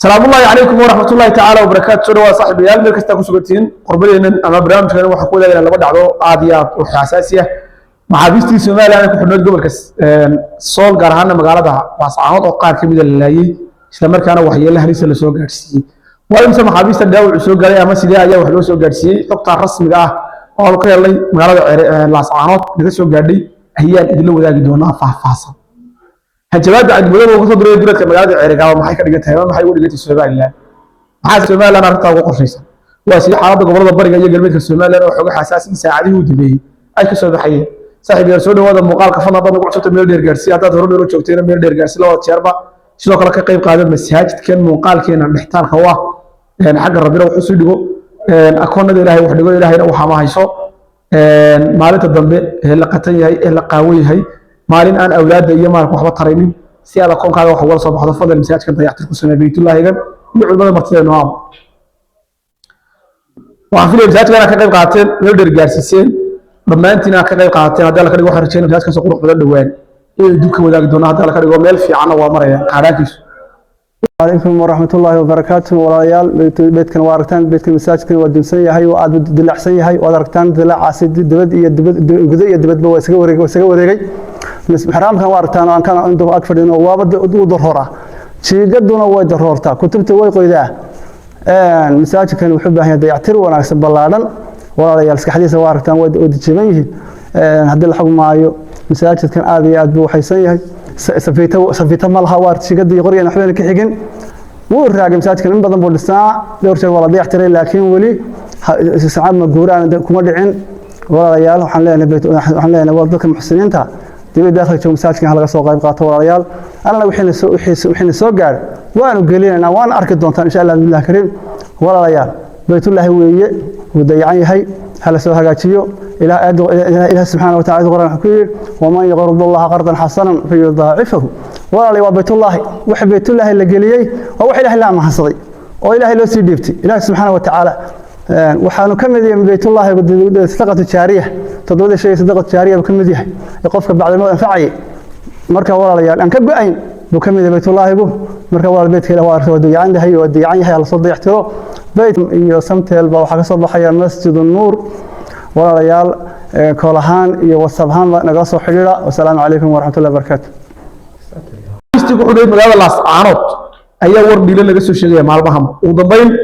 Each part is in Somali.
السلام الله عليكم ورحمة الله تعالى وبركاته. سورة صاحب يال ملك استكوسكتين قربنا أما برامج كانوا وحكوا لنا لما دعوا عاديات وحساسية مع بيستي سومال أنا كنت نقول قبل كس صول قارهنا مقالة وصعود وقار كبير لله إسلام كانوا وحيا له ليس لسوق جالسي وإمسى مع بيست الدول سوق جالي أما سيدا أيه وحلو سوق جالسي نقطة الرسم جاه أول قيل لي مقالة الصعود نقص جالي هي اللي ذا جدونا فحصا هالجواد عند مدرب وقصد دري درت كمقالة عرقاء وما حي كرجتها ما حي يقول جت السومال الله حاس السومال أنا رتاق وقرشيسا واسي حرب قبل البرق يجي قلبي السومال أنا وحوق حساسي ساعدي ودبي أي كسر حيه صاحب يرسل هذا المقال كفنا ضد قعدت ميل دير جارسي هذا هرب يروح شوكتين ميل دير جارسي لو تشربه شنو كلا كقيب قادم مساجد كان مقال كان محتار خواه يعني حق ربنا وحسو دغو اكون ilaahay wax dhigo ilaahayna waxa ma hayso maalinta dambe ee la qatan yahay ee la qaaway yahay maalin aan awlaad iyo maalka waxba taraynin si aad aqoonkaaga wax uga soo baxdo fadlan masaajidka dayactir ku sameey baytullaahigan iyo culimada martida nooc waxa filim masaajidka ka qayb qaateen meel dheer gaarsiiseen dhammaantiin ka qayb qaateen hadda la ka dhigo waxa rajayna masaajidka soo qurux badan dhawaan ee dubka wadaagi doona hadda la ka dhigo meel fiican waa maraya qaadaakiisu عليكم ورحمة الله وبركاته وريال بيتكن واركتان بيتكن مساجكن ودمسن يحي وعاد دلعسن يحي واركتان دلع عاسد دبد قدية دبد بوا وسجا وريجي بس حرام كان واركتان وان كان عنده أكثر إنه وابد ضرورة شيء قدنا وايد ضرورته كتبت وايد قيدة مساجكن وحبه هذا يعتر وانا أكسب بالله وريال حديث واركتان وايد جميل هذا الحكم معايو مساجكن عادي أدبو حيسن يحي سفيته مالها وارد شي قد يقري أنا حبينا كحجن والراجل مساجك من بدن بولسنا دور شيء والله يحتري لكن ولي ساعات مجورة كم دعين ولا ريال وحنا والدك المحسنين تا تبي داخل شو مساجك هلا سوق قايب قاطع ولا ريال أنا لو وحين السوق قاعد وأنا قليل أنا وأنا أركض دون إن شاء الله بالله كريم ولا ريال بيت الله هو وديعني هي هلا سوها قاتيو إلى سبحانه وتعالى القرآن الحكيم ومن يقرض الله قرضا حسنا فيضاعفه ولا وبيت الله وحب بيت الله اللي قليي ووحي له لا ما حصدي وإله لو سيديبتي إله سبحانه وتعالى وحانو كم ذي من بيت الله صدقة الشارية تضود شيء صدقة الشارية بكم ذي يقفك بعد الموت انفعي مركب ولا ريال أن كب عين بكم ذي بيت الله يقول مركب ولا بيت كله وارث ودي عنده هي ودي عنها على صدق يحترو بيت يسمت البوحة صباح يا مسجد النور ولا ريال كلهان يوصفهان نقصوا حجرة والسلام عليكم ورحمة الله وبركاته. استقعدوا مجال الأسعارات أي ورد اللي لقوا شيء مع البهم وضبين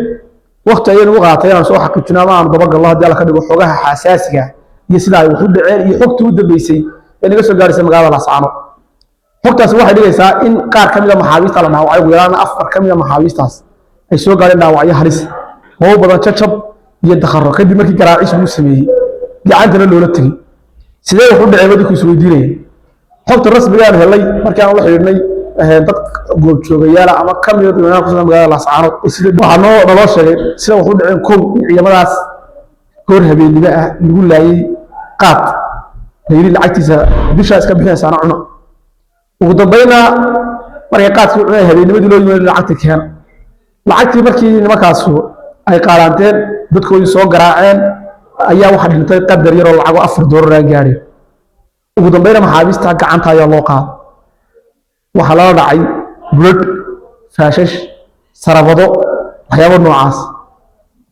وقت أي وقت أنا سو حكيتنا ما ضبق الله ديالك كده وحوجها حساسية يسلا يحد يحط ود بيسي اللي لقوا جالس مجال الأسعارات حتى سواء حد يسا إن كار كمية محاويس على نوعي ويرانا أفكار كمية محاويس تاس أي سو قال نوعي حريص هو بدأ تشرب يتخرج كده ما كي كراعيش موسمي gacantana loola tagay sidee wax u dhacay wadku soo diinay xogta rasmiga ah helay markaan la xiriirnay dad goob joogayaal ama kamid ah ku magaalada Laascaano sida waxaan noo sheegay sida wax u dhacay koob ciidamadaas goor habeenimo ah lagu laayay qaad leeyri lacagtiisa bisha iska bixinaysa cuno ugu dambayna markay qaadku cunay habeenimada loo yimid lacagta keen lacagtii markii nimankaas ay qaalaanteen dadkoodii soo garaaceen ayaa waxa dhintay qadar yar oo lacag $4 gaari ugu dambeeyna maxaabista gacanta ayaa loo qaaday waxa la dhacay blood faashash sarabado waxyaabo noocaas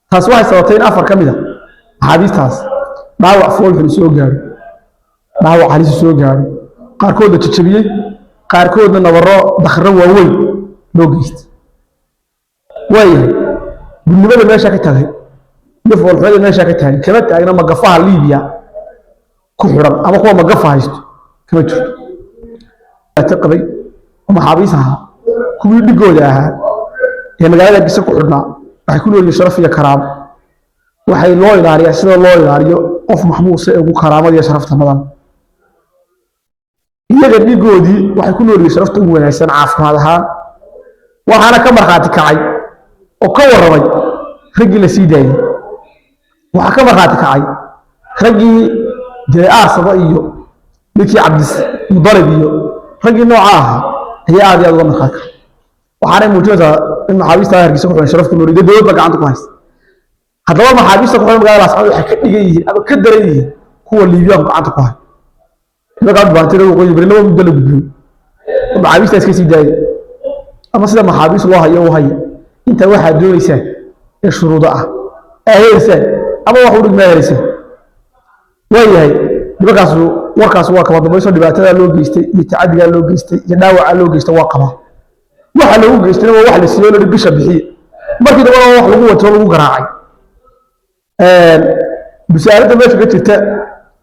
taas waxay sababtay in afar kamid ah maxaabistaas dhaawac fool xun soo gaaray dhaawac halis soo gaaray qaarkood jajabiyay qaarkoodna nabaro dakhro waaweyn loo geystay gudnimada meesha ka tagay يفعل هذا الناس كتاني كما تاعنا مقفها ليبيا كحرم أما هو مقفها هيست كما تشوف تقبل ومحابيسها كل اللي جودها هي مجالات بس كحرنا راح يكونوا اللي شرف يا كرام وحي الله يداري أسد الله يداري أوف محمود سيء كرامة يا شرف رمضان هي اللي جودي راح يكونوا اللي شرف تقول إنسان عارف هذا وأنا كمر خاتك عاي وكور رمي رجل سيدي waxa ka marxaati kacay ragii jiraa sabaiyo midkii cabdis mudarib iyo ragii nooca ah ayaa aad uga marxaati waxaana muujinaysaa in maxaabista hargeysa ku xidhan sharafka nuurida dawladda gacanta ku haysta haddaba maxaabista ku xidhan magaalada Laascaano waxay ka dhigan yihiin ama ka daran yihiin kuwa Liibiyaanku gacanta ku hay markaad baantida ugu qoyay laba muddo la gudbiyo maxaabista iska sii daayay ama sida maxaabiis loo hayo أنت واحد دون يسان الشروط أهيسان أما واحد ما يهيسان وياي بقاسو وركاس واقبة دبيسو دبعتها لو جيستي يتعدي لو جيستي يداوع لو جيستي واقبة واحد لو جيستي واحد السيولة اللي بيشرب بحيه ما كده ولا واحد لو قوة ولا قراعي بسألته ما في كتبته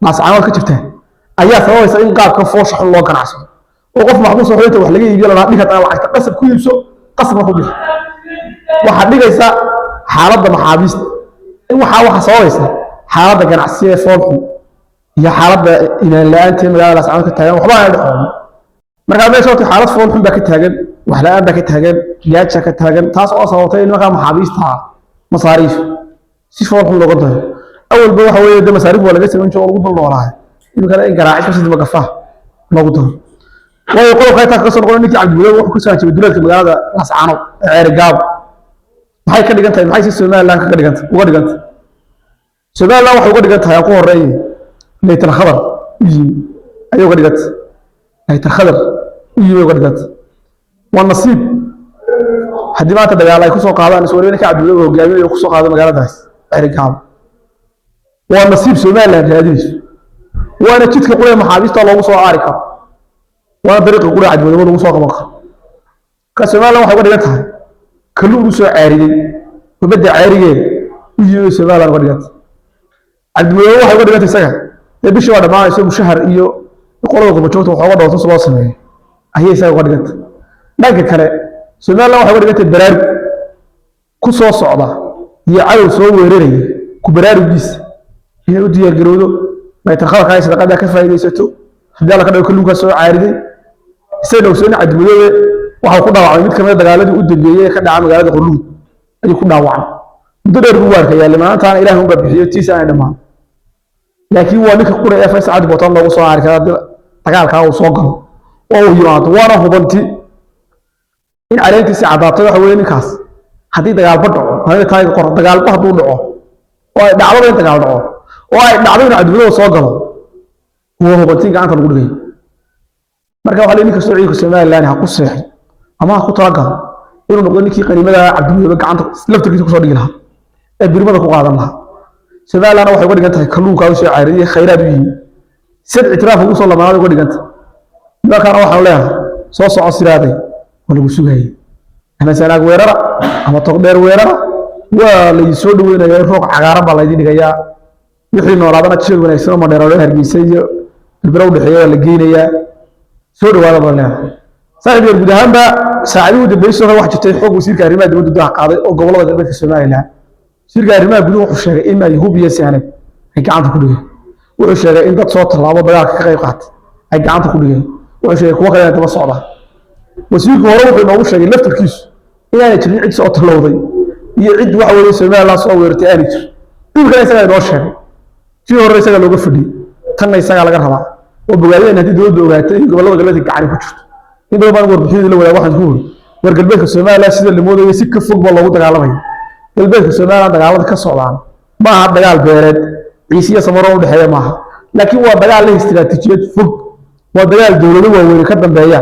ناس عمل كتبته أيها ثواني سأين قاب كفوش حل الله كان عسل وقف محبوس وحيته وحلقيه يجي لنا ديك أنا وعشت قصب كل سو قصب أخو به واحد ديك يسا حالة محابيس waxa sababeysa xaaladda ganacsiga foolxu iyo xaaladda inaan la'aantii magaalada Laascaanood ka taagan waxba aan dhaqo marka meesha oo xaalad foolxu ba ka taagan wax la'aan ba ka taagan gaaja ka taagan taas oo sababtay in marka maxaabiista masaariif si foolxu looga daro awal ba waxa weeye masaariif wala laga sameeyo oo lagu balloolahay in kale in garaacis sidii magafa loogu daro way qolka ay taas noqon intii cabdullah wuxuu ku saacay duleedka magaalada Laascaanood ceer gaab maxay ka dhigan tahay maxay si Soomaaliland ka dhigan tahay uga dhigan tahay Soomaaliland waxa uga dhigan tahay ku horeeyay laytar khadar ayuu uga dhigan tahay laytar khadar iyo uga dhigan tahay waa nasiib hadii maanta dagaal ay ku soo qaadaan Soomaaliland ka cabdullah hogaamiye ku soo qaado magaaladaas ceer gaab waa nasiib Soomaaliland raadinayso waana jidka qulay maxaabiista loogu soo aari karo waa dariiqa qulay cabdullah lagu soo qaban karo ka Soomaaliland waxa uga dhigan tahay كلهم سو عاريين وبدأ عاريين ويجوا سبالة قريات عبد الملك واحد قريات يسجع بيش واحد معه يسوي شهر إياه يقولوا لكم بتشوفوا حوض وتصل واصلين هي يسوي قريات لكن كله سبالة واحد قريات البرار كسر صعدة يعلو سو وريري كبرار بيس هنا ودي يجرودو ما يتخلى كايس لقد كفى يسوتو سبالة كده كلهم كسر عاريين سنة وسنة عبد الملك waxa ku dhaawacay mid kamid dagaaladii u dambeeyay ka dhacay magaalada Qulluub ay ku dhaawacay muddo dheer buu arkay maanta Ilaahay uu bixiyo tiisa ay dhamaan laakiin waa ninka qura ee Faysal Cabdi Botan lagu soo arkay dagaalka uu soo galo oo uu yimaado waana hubanti in arrintiisa cadaato waxa weeye ninkaas hadii dagaal ba dhaco hadii taayga qor dagaal ba haduu dhaco oo ay dhacdo in dagaal dhaco oo ay dhacdo in Cabdi soo galo waa hubanti gacanta lagu dhigay marka waxa leeyahay Soomaaliya Soomaaliland ha ku seexay ama ku talagal inuu noqdo ninkii qaniimada Cabdullah gacanta laftigiisa ku soo dhigi lahaa ee birmada ku qaadan lahaa Soomaaliland waxay uga dhigan tahay kalluunka oo soo caariyay khayraad u yihiin sid itiraaf ugu soo lamaanad uga dhigan tahay markaana waxaan leeyahay soo soco siraaday oo lagu sugayay ana sanaag weerara ama toq dheer weerara waa la soo dhaweynaya rooq cagaaran baa la idin dhigayaa wixii noolaadana jir wanaagsan oo madheero hargeysa iyo bilbirow dhexeeya la geenayaa soo dhawaada baa leeyahay صاحب الجدهان بقى ساعدوه دبيسه واحد جتاي حق وسير كاريمات دبده ده قاضي او gobolada galbeedka Soomaaliland sir kaarimaha guduhu wuxuu sheegay in ay hubiyayaan ay gacanta ku dhigeen wuxuu sheegay in dad soo talaabo dagaalka ka qayb qaatay ay gacanta ku dhigeen wuxuu sheegay kuwa kale daba socda wasiirku hore wuxuu noogu sheegay laftirkiisu inaanay jirin cid soo talowday iyo cid wax weeye Soomaaliland soo weerartay aanay jirin dhulka isaga noo sheegay si hore isaga looga fadhiyay tan isaga laga rabaa oo bogaadeen hadii dawladdu ogaatay in gobolada galbeedka gacan ku jirto in badan baan warbixinada la wadaag waxaan ku wari war galbeedka Soomaaliland sida la moodayo si ka fog loogu dagaalamay galbeedka Soomaaliland dagaalada ka socdaan ma aha dagaal beereed ciisiya samaro u dhaxeeya maaha laakiin waa dagaal leh istiraatiijiyad fog waa dagaal dawlado waaweyn ka dambeeya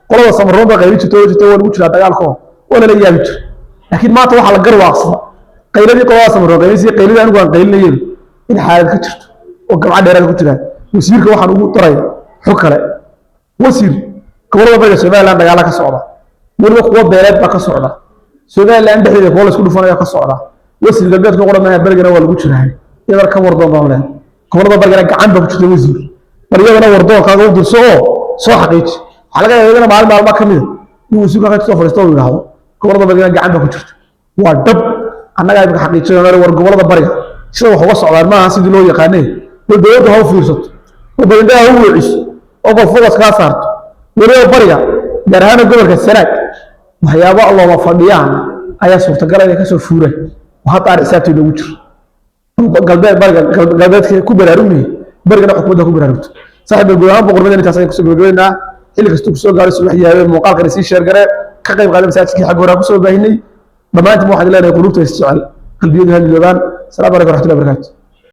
qolada samaro ba qayb jirto waa lagu jiraa dagaalko oo la yaabi jir laakiin maanta waxa la garwaaqsada qayladii qolada samaro qaylisii qayladii anigu aan qaylinayeen in xaalad ka jirto oo gabadha dheeraad ku jiraan wasiirka waxaan ugu daray xog kale wasiir gobolada bariga Soomaaliland dagaal ka socda waliba kuwa beeleed ba ka socda Soomaaliland dhexdeeda kuwa la isku dhufanaya ka socda wasiir galbeedka qoramaha barigana waa lagu jiraa iyadoo ka wardoon baan leeyahay gobolada bariga gacan ba ku jirta wasiir bariyadana wardoon kaaga u dirso oo soo xaqiij waxa laga yaabaa maalmo kamid inuu wasiirka ka soo fariisto oo yiraahdo gobolada bariga gacan ba ku jirta waa dab annaga ay xaqiijinayaan war gobolada bariga sida wax uga socdaan maaha sidii loo yaqaanay dawladdu ha u fiirsato oo badanaa u wiciis oo qofka ka saarto wariyo bariga gaar ahaan gobolka Sanaag waxyaabo Allah ma fadhiyaan ayaa suurtagal ah ka soo fuuray waxa taar xisaabtii lagu jiro galbeedka ku baraarugay barigana xukuumadda ku baraarugto saaxiib gudaha boqornimada intaas ay ku soo gabagabeynaa xilli kasta ku soo gaaray subax yahay muuqaalka si sheer gare ka qayb qaaday masaajidkii xaq hore ku soo baahinay dhamaantii waxaan ilaahay qulubta isjecel qalbiyada hal joogan salaam alaykum wa rahmatullahi wa barakatuh